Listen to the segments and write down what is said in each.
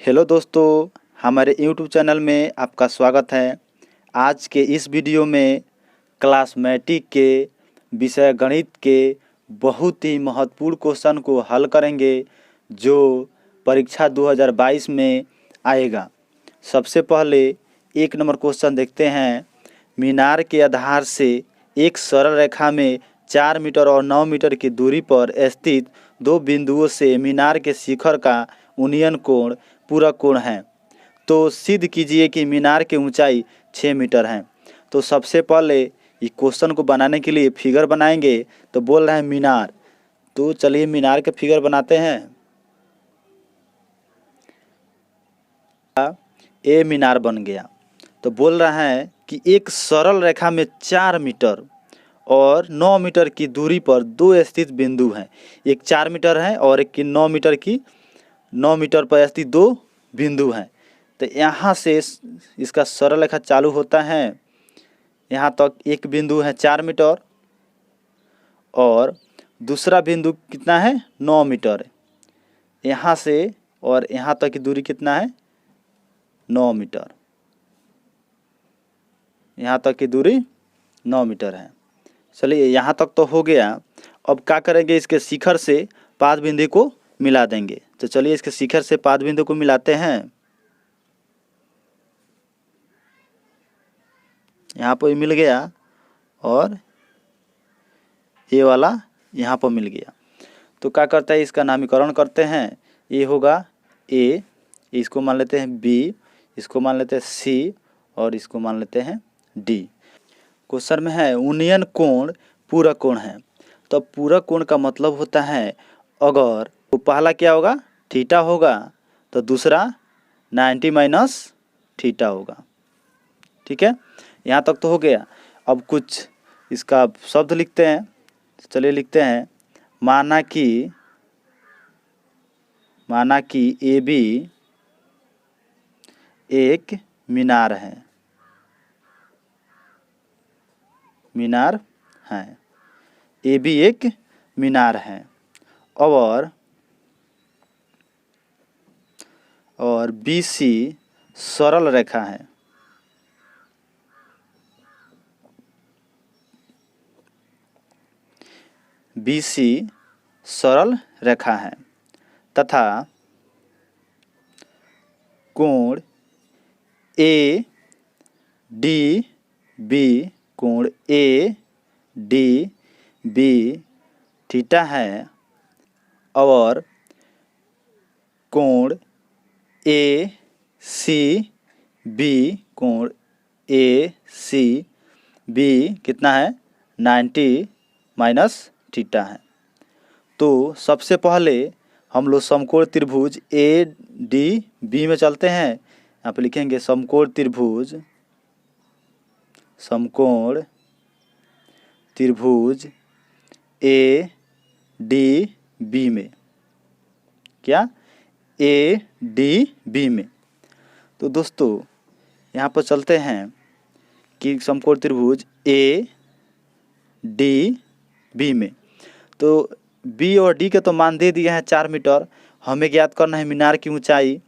Hello दोस्तों, हमारे YouTube channel में आपका स्वागत है। आज के इस वीडियो में क्लास मैट्रिक के विषय गणित के बहुत ही महत्वपूर्ण क्वेश्चन को हल करेंगे जो परीक्षा 2022 में आएगा। सबसे पहले 1 नंबर क्वेश्चन देखते हैं। मीनार के आधार से एक सरल रेखा में 4 मीटर और 9 मीटर की दूरी पर स्थित दो बिंदुओं से मीनार के शिखर का उन्नयन कोण पूरक कोण है। तो सिद्ध कीजिए कि मीनार की ऊंचाई 6 मीटर है। तो सबसे पहले इस क्वेश्चन को बनाने के लिए फिगर बनाएंगे। तो बोल रहे हैं मीनार, तो चलिए मीनार के फिगर बनाते हैं। ए मीनार बन गया। तो बोल रहा है कि एक सरल रेखा में 4 मीटर और 9 मीटर की दूरी पर दो स्थित बिंदु हैं। एक 4 मीटर है और एक की 9 मीटर पर स्थित दो बिंदु हैं। तो यहाँ से इसका सरल रेखा चालू होता है। यहाँ तक एक बिंदु है 4 मीटर और दूसरा बिंदु कितना है 9 मीटर। यहाँ से और यहाँ तक की दूरी कितना है 9 मीटर। यहाँ तक की दूरी 9 मीटर है। चलिए यहाँ तक तो हो गया। अब क्या करेंगे, इसके शिखर से पाद बिंदु को मिला देंगे। तो चलिए इसके शिखर से पाद बिंदु को मिलाते हैं। यहाँ पर मिल गया और ये वाला यहाँ पर मिल गया। तो क्या करते हैं, इसका नामकरण करते हैं। ये होगा ए, इसको मान लेते हैं बी, इसको मान लेते हैं सी और इसको मान लेते हैं डी। क्वेश्चन में है उन्नयन कोण पूरक कोण है। तो पूरक कोण का मतलब होता है अगर तो पहला क्या होगा थीटा होगा तो दूसरा 90 माइनस थीटा होगा। ठीक है, यहाँ तक तो हो गया। अब कुछ इसका शब्द लिखते हैं। चलिए लिखते हैं। माना कि ए बी एक मीनार है। मीनार है, ए बी एक मीनार है और बी सी सरल रेखा है। बी सी सरल रेखा है तथा कोण ए डी बी थीटा है और कोण ए सी बी कितना है 90 माइनस थीटा है। तो सबसे पहले हम लोग समकोण त्रिभुज ए डी बी में चलते हैं। यहाँ पे लिखेंगे समकोण त्रिभुज ए डी बी में क्या ए डी बी में। तो दोस्तों यहाँ पर चलते हैं कि समकोण त्रिभुज ए डी बी में। तो बी और डी के तो मान दे दिए हैं 4 मीटर। हमें ज्ञात करना है मीनार की ऊंचाई।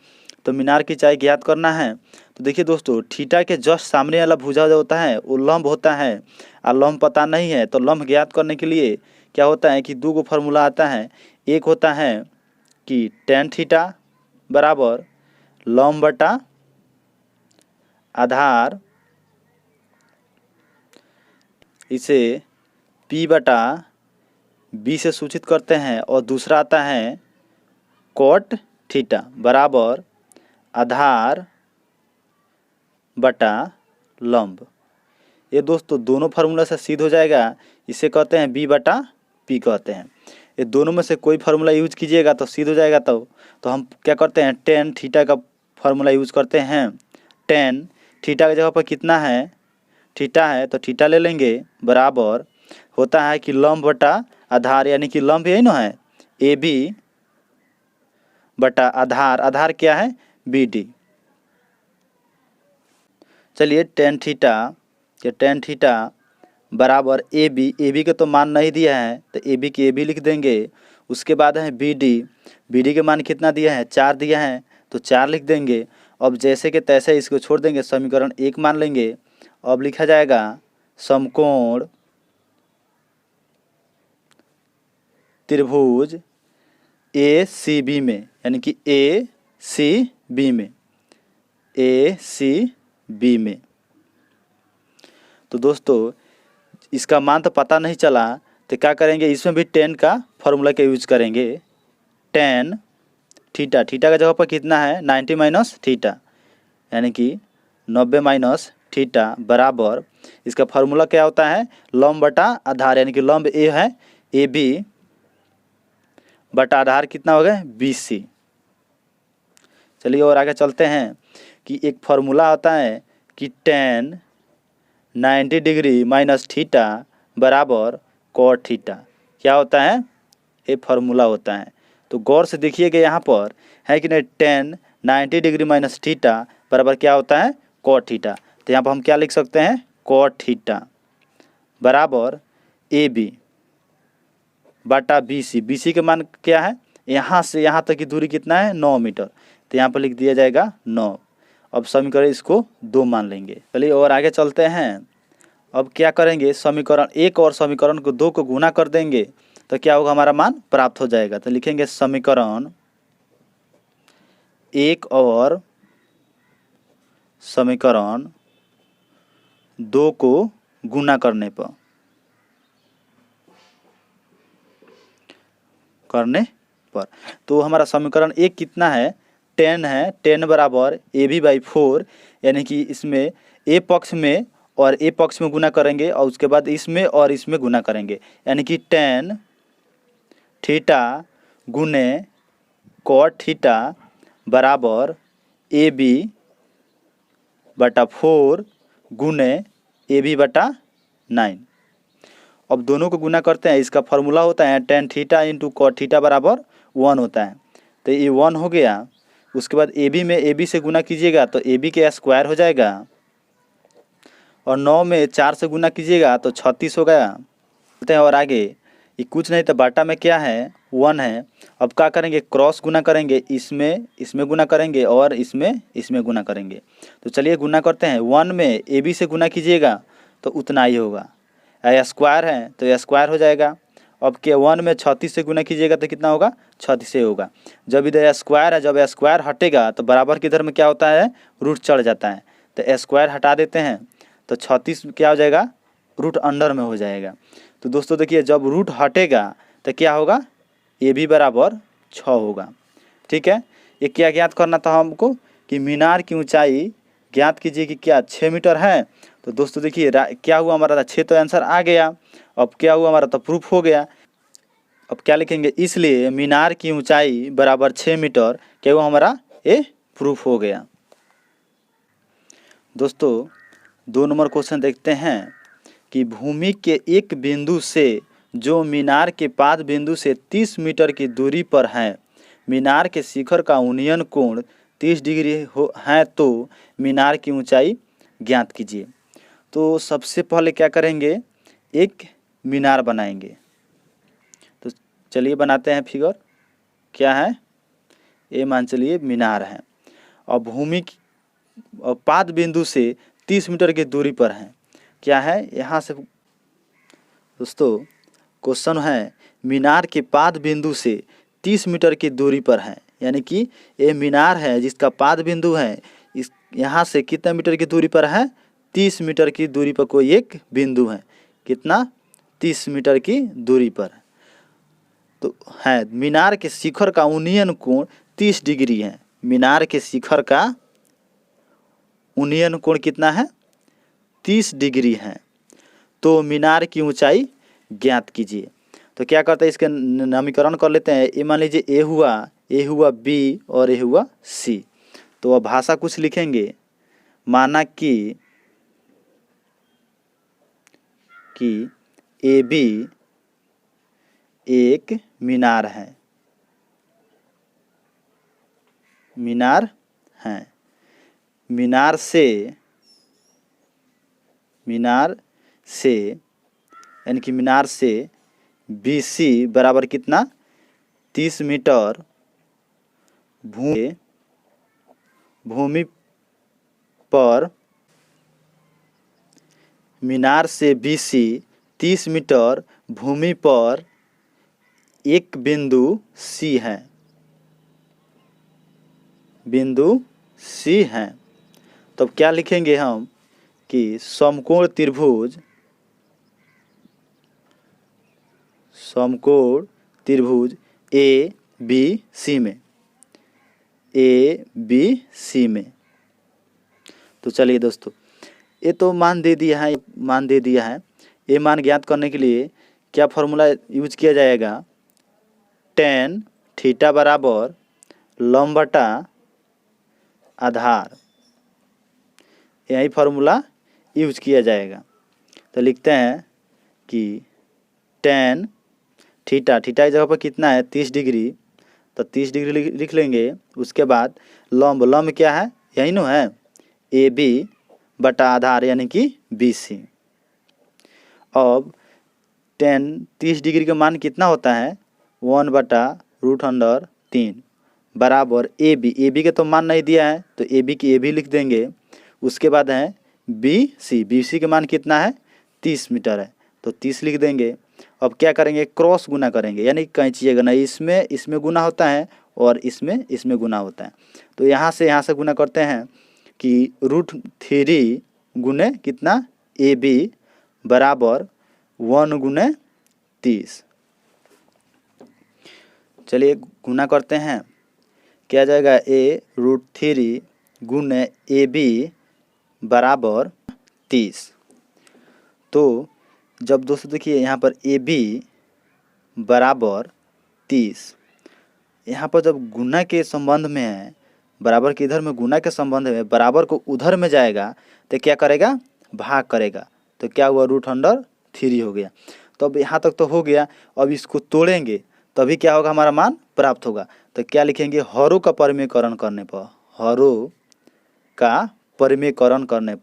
तो मीनार की ऊंचाई ज्ञात करना है। तो देखिए दोस्तों, थीटा के जस्ट सामने वाला भुजा जो होता है वो लंब होता है और लंब पता नहीं है तो लंब ज्ञात करने के लिए क्या होता है कि 2 फार्मूला आता है। एक होता है कि tan थीटा बराबर लंब बटा आधार, इसे P बटा B से सूचित करते हैं। और दूसरा आता है cot थीटा बराबर आधार बटा लंब। ये दोस्तों दोनों फार्मूला से सिद्ध हो जाएगा। इसे कहते हैं B बटा P कहते हैं। ये दोनों में से कोई फार्मूला यूज कीजिएगा तो सिद्ध हो जाएगा। तो हम क्या करते हैं tan थीटा का फार्मूला यूज करते हैं। tan थीटा की जगह पर कितना है थीटा है तो थीटा ले लेंगे बराबर होता है कि लंब बटा आधार, यानी कि लंब यही ना है ए बी बटा आधार क्या है बी डी। चलिए tan थीटा बराबर ए बी के तो मान नहीं दिया है तो ए बी लिख देंगे। उसके बाद है बी डी के मान कितना दिया है 4 दिया है तो 4 लिख देंगे। अब जैसे कि तैसे इसको छोड़ देंगे, समीकरण 1 मान लेंगे। अब लिखा जाएगा समकोण त्रिभुज ए सी बी में, यानी कि ए सी बी में, ए सी बी में। तो दोस्तों इसका मान तो पता नहीं चला, तो क्या करेंगे, इसमें भी टेन का फॉर्मूला का यूज करेंगे। टेन थीटा, थीटा का जगह पर कितना है 90 माइनस थीटा, यानी कि 90 माइनस थीटा बराबर, इसका फार्मूला क्या होता है, लंब बटा आधार, यानी कि लंब ए है ए बी बटा आधार कितना हो गया बी सी। चलिए और आगे चलते हैं कि एक फार्मूला आता है कि टेन 90 डिग्री माइनस थीटा बराबर कॉट थीटा। क्या होता है, ये फार्मूला होता है। तो गौर से देखिएगा यहाँ पर है कि नहीं, टेन 90 डिग्री माइनस थीटा बराबर क्या होता है कॉट थीटा। तो यहाँ पर हम क्या लिख सकते हैं, कॉट थीटा बराबर ए बी बटा बी सी। बी सी के मान क्या है, यहाँ से यहाँ तक की दूरी कितना है 9 मीटर, तो यहाँ पर लिख दिया जाएगा 9। अब समीकरण इसको 2 मान लेंगे। चलिए और आगे चलते हैं। अब क्या करेंगे, समीकरण 1 और समीकरण को 2 को गुना कर देंगे तो क्या होगा, हमारा मान प्राप्त हो जाएगा। तो लिखेंगे समीकरण 1 और समीकरण 2 को गुना करने पर तो हमारा समीकरण 1 कितना है 10 है, 10 बराबर ए बी बाई 4, यानी कि इसमें ए पक्ष में और ए पक्ष में गुना करेंगे और उसके बाद इसमें और इसमें गुना करेंगे, यानी कि 10 थीटा गुने कॉट थीटा बराबर ए बी बटा 4 गुने ए बी बटा 9। अब दोनों को गुना करते हैं, इसका फार्मूला होता है tan theta into cot theta बराबर 1 होता है। तो ये 1 हो गया। उसके बाद ए बी में ए बी से गुना कीजिएगा तो ए बी के स्क्वायर हो जाएगा, और 9 में 4 से गुना कीजिएगा तो 36 हो गया। बोलते हैं और आगे, ये कुछ नहीं तो बाटा में क्या है 1 है। अब क्या करेंगे, क्रॉस गुना करेंगे, इसमें गुना करेंगे और इसमें गुना करेंगे। तो चलिए गुना करते हैं। 1 में ए बी से गुना कीजिएगा तो उतना ही होगा, स्क्वायर है तो स्क्वायर हो जाएगा। अब के 1 में 36 से गुना कीजिएगा तो कितना होगा 36 से होगा। जब इधर स्क्वायर है, जब स्क्वायर हटेगा तो बराबर की इधर में क्या होता है रूट चढ़ जाता है, तो स्क्वायर हटा देते हैं तो 36 क्या हो जाएगा रूट अंडर में हो जाएगा। तो दोस्तों देखिए जब रूट हटेगा तो क्या होगा ए भी बराबर 6 होगा। ठीक है, ये क्या ज्ञात करना था हमको कि मीनार की ऊंचाई ज्ञात कीजिए कि क्या 6 मीटर है। तो दोस्तों देखिए क्या हुआ हमारा 6 तो आंसर आ गया। अब क्या हुआ हमारा तो प्रूफ हो गया। अब क्या लिखेंगे, इसलिए मीनार की ऊंचाई बराबर 6 मीटर, क्या हुआ हमारा ये प्रूफ हो गया। दोस्तों 2 नंबर क्वेश्चन देखते हैं कि भूमि के एक बिंदु से जो मीनार के पाद बिंदु से 30 मीटर की दूरी पर है, मीनार के शिखर का उन्नयन कोण 30 डिग्री है तो मीनार की ऊंचाई ज्ञात कीजिए। तो सबसे पहले क्या करेंगे, एक मीनार बनाएंगे। तो चलिए बनाते हैं फिगर। क्या है, ये मान चलिए मीनार है और भूमि और पाद बिंदु से 30 मीटर की दूरी पर है। क्या है यहाँ से दोस्तों क्वेश्चन है, मीनार के पाद बिंदु से 30 मीटर की दूरी पर है, यानी कि ये मीनार है जिसका पाद बिंदु है, इस यहाँ से कितने मीटर की दूरी पर है 30 मीटर की दूरी पर कोई एक बिंदु है। कितना 30 मीटर की दूरी पर तो है। मीनार के शिखर का उन्नयन कोण 30 डिग्री है। मीनार के शिखर का उन्नयन कोण कितना है 30 डिग्री है। तो मीनार की ऊंचाई ज्ञात कीजिए। तो क्या करते हैं, इसके नामकरण कर लेते हैं। ये मान लीजिए ए हुआ बी और ए हुआ सी। तो अब भाषा कुछ लिखेंगे, माना कि ए बी एक मीनार है, मीनार से यानी कि मीनार से बी सी बराबर कितना 30 मीटर भूमि भूमि पर मीनार से BC 30 मीटर भूमि पर एक बिंदु C है, बिंदु C है। तब क्या लिखेंगे हम कि समकोण त्रिभुज ABC में ABC में। तो चलिए दोस्तों, ये तो मान दे दिया है। ये मान ज्ञात करने के लिए क्या फॉर्मूला यूज किया जाएगा? tan थीटा बराबर लंब बटा आधार, यही फार्मूला यूज किया जाएगा। तो लिखते हैं कि tan थीटा की जगह पर कितना है 30 डिग्री, तो 30 डिग्री लिख लेंगे। उसके बाद लंब क्या है, यही ना है AB बटा आधार यानी कि BC। अब tan 30 डिग्री का मान कितना होता है 1/√3 बराबर AB के तो मान नहीं दिया है तो AB की AB लिख देंगे। उसके बाद है BC के मान कितना है 30 मीटर है तो 30 लिख देंगे। अब क्या करेंगे, क्रॉस गुना करेंगे, यानी कैंची गुना, इसमें गुना होता है और इसमें गुना होता है। तो यहाँ से गुना करते हैं कि √3 गुने कितना AB बराबर 1 गुने 30। चलिए गुना करते हैं, क्या जाएगा √3 गुने AB बराबर 30। तो जब दोस्तों देखिए यहाँ पर AB बराबर 30, यहाँ पर जब गुना के संबंध में है, बराबर के इधर में गुना के संबंध में, बराबर को उधर में जाएगा तो क्या करेगा, भाग करेगा। तो क्या हुआ √3 हो गया। तो अब यहाँ तक तो हो गया। अब इसको तोड़ेंगे तभी क्या होगा, हमारा मान प्राप्त होगा। तो क्या लिखेंगे, हरों का परिमेयकरण करने पर, हरों का परिमेयकरण करने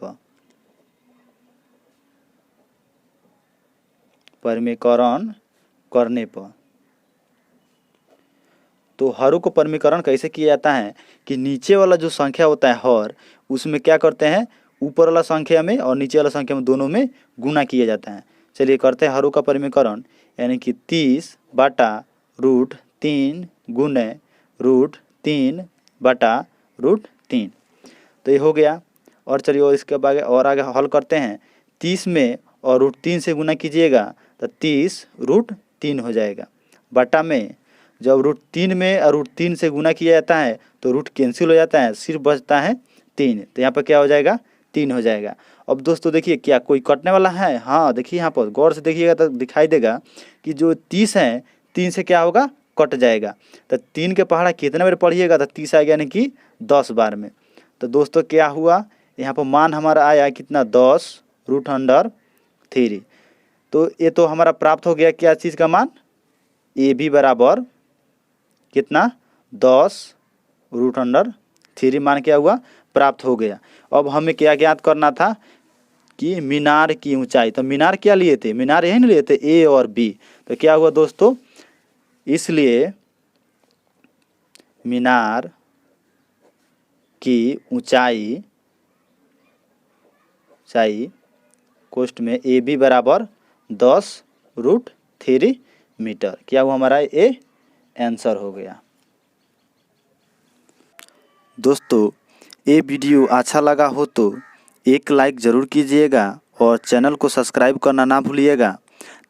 पर, तो हरों को परिमेयकरण कैसे किया जाता है कि नीचे वाला जो संख्या होता है हर, उसमें क्या करते हैं, ऊपर वाला संख्या में और नीचे वाला संख्या में दोनों में गुना किया जाता है। चलिए करते हैं हरों का परिमेयकरण, यानी कि 30 बटा √3 गुने √3 बटा √3। तो ये हो गया। और चलिए और इसके बाद और आगे हल करते हैं। 30 में और √3 से गुना कीजिएगा तो 30 √3 हो जाएगा। बटा में जब √3 में और √3 से गुना किया जाता है तो रूट कैंसिल हो जाता है, सिर्फ बचता है 3। तो यहाँ पर क्या हो जाएगा, 3 हो जाएगा। अब दोस्तों देखिए क्या कोई कटने वाला है, हाँ देखिए यहाँ पर गौर से देखिएगा तो दिखाई देगा कि जो 30 है 3 से क्या होगा, कट जाएगा। तो 3 के पहाड़ा कितने बार पढ़िएगा तो 30 आ गया, यानी कि 10 बार में। तो दोस्तों क्या हुआ, यहाँ पर मान हमारा आया कितना, 10√3। तो ये तो हमारा प्राप्त हो गया क्या चीज़ का मान, AB बराबर कितना 10√3 मान क्या हुआ, प्राप्त हो गया। अब हमें क्या ज्ञात करना था कि मीनार की ऊंचाई। तो मीनार क्या लिए थे, मीनार यही नहीं लिए थे A और B। तो क्या हुआ दोस्तों, इसलिए मीनार की ऊंचाई कोष्ठ में AB बराबर 10√3 मीटर। क्या हुआ हमारा, ये आंसर हो गया। दोस्तों ये वीडियो अच्छा लगा हो तो एक लाइक ज़रूर कीजिएगा और चैनल को सब्सक्राइब करना ना भूलिएगा,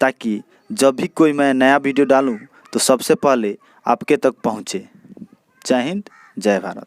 ताकि जब भी कोई मैं नया वीडियो डालूं तो सबसे पहले आपके तक पहुंचे। जय हिंद, जय भारत।